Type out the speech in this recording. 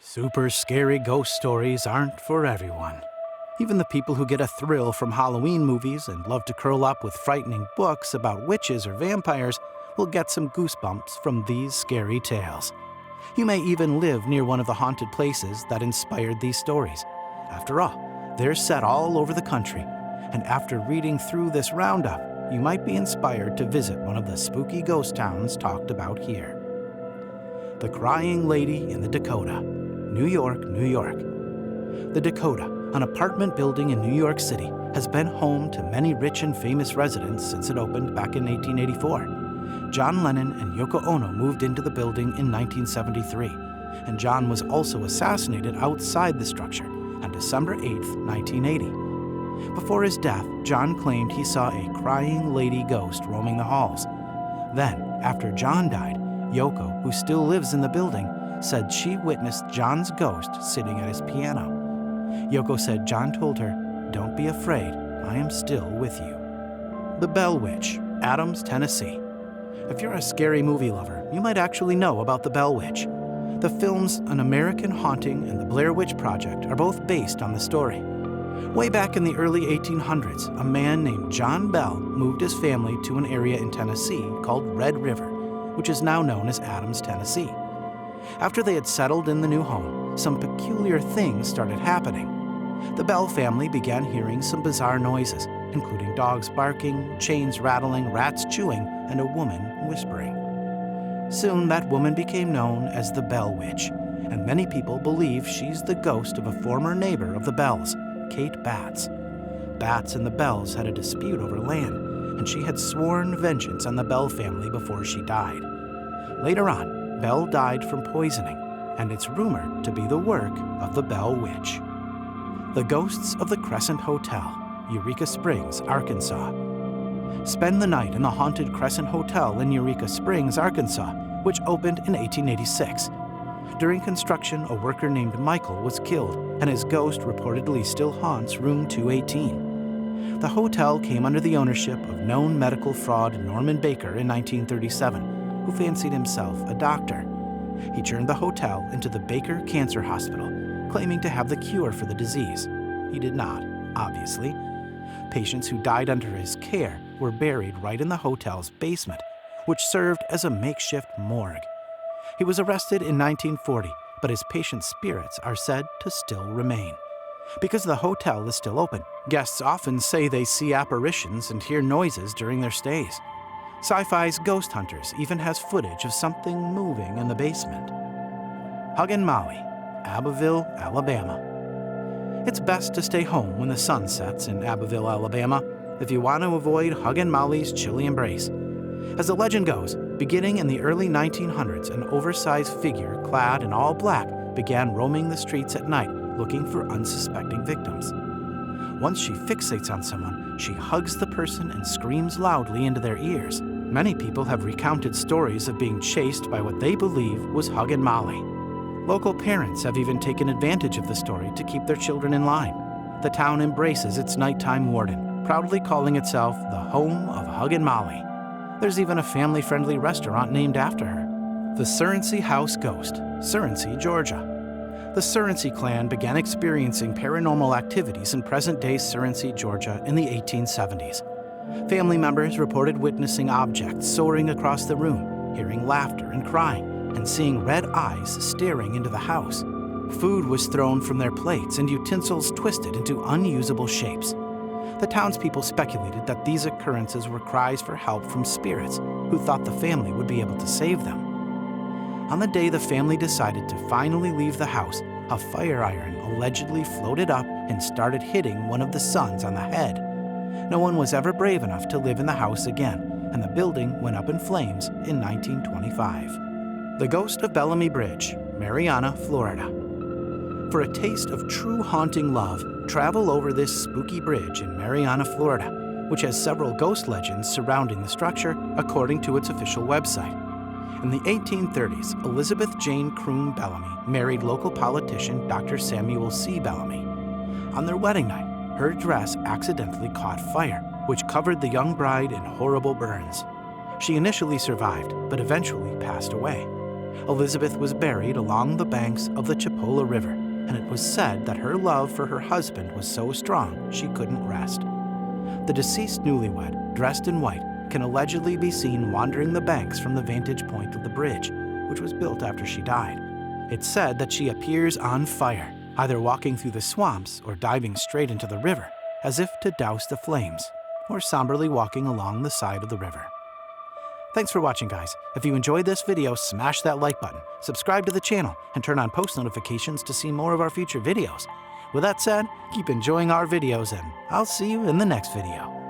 Super scary ghost stories aren't for everyone. Even the people who get a thrill from Halloween movies and love to curl up with frightening books about witches or vampires will get some goosebumps from these scary tales. You may even live near one of the haunted places that inspired these stories. After all, they're set all over the country, and after reading through this roundup, you might be inspired to visit one of the spooky ghost towns talked about here. The Crying Lady in the Dakota, New York, New York. The Dakota, an apartment building in New York City, has been home to many rich and famous residents since it opened back in 1884. John Lennon and Yoko Ono moved into the building in 1973, and John was also assassinated outside the structure on December 8, 1980. Before his death, John claimed he saw a crying lady ghost roaming the halls. Then, after John died, Yoko, who still lives in the building, said she witnessed John's ghost sitting at his piano. Yoko said John told her, "Don't be afraid, I am still with you." The Bell Witch, Adams, Tennessee. If you're a scary movie lover, you might actually know about the Bell Witch. The films An American Haunting and The Blair Witch Project are both based on the story. Way back in the early 1800s, a man named John Bell moved his family to an area in Tennessee called Red River, which is now known as Adams, Tennessee. After they had settled in the new home, some peculiar things started happening. The Bell family began hearing some bizarre noises, including dogs barking, chains rattling, rats chewing, and a woman whispering. Soon that woman became known as the Bell Witch, and many people believe she's the ghost of a former neighbor of the Bells, Kate Batts. Batts and the Bells had a dispute over land, and she had sworn vengeance on the Bell family before she died. Later on, Bell died from poisoning, and it's rumored to be the work of the Bell Witch. The Ghosts of the Crescent Hotel, Eureka Springs, Arkansas. Spend the night in the haunted Crescent Hotel in Eureka Springs, Arkansas, which opened in 1886. During construction, a worker named Michael was killed, and his ghost reportedly still haunts room 218. The hotel came under the ownership of known medical fraud Norman Baker in 1937. Who fancied himself a doctor. He turned the hotel into the Baker Cancer Hospital, claiming to have the cure for the disease. He did not, obviously. Patients who died under his care were buried right in the hotel's basement, which served as a makeshift morgue. He was arrested in 1940, but his patients' spirits are said to still remain. Because the hotel is still open, guests often say they see apparitions and hear noises during their stays. Sci-Fi's Ghost Hunters even has footage of something moving in the basement. Hug and Molly, Abbeville, Alabama. It's best to stay home when the sun sets in Abbeville, Alabama, if you want to avoid Hug and Molly's chilly embrace. As the legend goes, beginning in the early 1900s, an oversized figure clad in all black began roaming the streets at night looking for unsuspecting victims. Once she fixates on someone, she hugs the person and screams loudly into their ears. Many people have recounted stories of being chased by what they believe was Hug and Molly. Local parents have even taken advantage of the story to keep their children in line. The town embraces its nighttime warden, proudly calling itself the home of Hug and Molly. There's even a family-friendly restaurant named after her. The Surrency House Ghost, Surrency, Georgia. The Surrency clan began experiencing paranormal activities in present-day Surrency, Georgia in the 1870s. Family members reported witnessing objects soaring across the room, hearing laughter and crying, and seeing red eyes staring into the house. Food was thrown from their plates and utensils twisted into unusable shapes. The townspeople speculated that these occurrences were cries for help from spirits who thought the family would be able to save them. On the day the family decided to finally leave the house, a fire iron allegedly floated up and started hitting one of the sons on the head. No one was ever brave enough to live in the house again, and the building went up in flames in 1925. The Ghost of Bellamy Bridge, Marianna, Florida. For a taste of true haunting love, travel over this spooky bridge in Marianna, Florida, which has several ghost legends surrounding the structure, according to its official website. In the 1830s, Elizabeth Jane Croom Bellamy married local politician Dr. Samuel C. Bellamy. On their wedding night, her dress accidentally caught fire, which covered the young bride in horrible burns. She initially survived, but eventually passed away. Elizabeth was buried along the banks of the Chipola River, and it was said that her love for her husband was so strong she couldn't rest. The deceased newlywed, dressed in white, can allegedly be seen wandering the banks from the vantage point of the bridge, which was built after she died. It's said that she appears on fire, either walking through the swamps or diving straight into the river, as if to douse the flames, or somberly walking along the side of the river. Thanks for watching, guys. If you enjoyed this video, smash that like button, subscribe to the channel, and turn on post notifications to see more of our future videos. With that said, keep enjoying our videos, and I'll see you in the next video.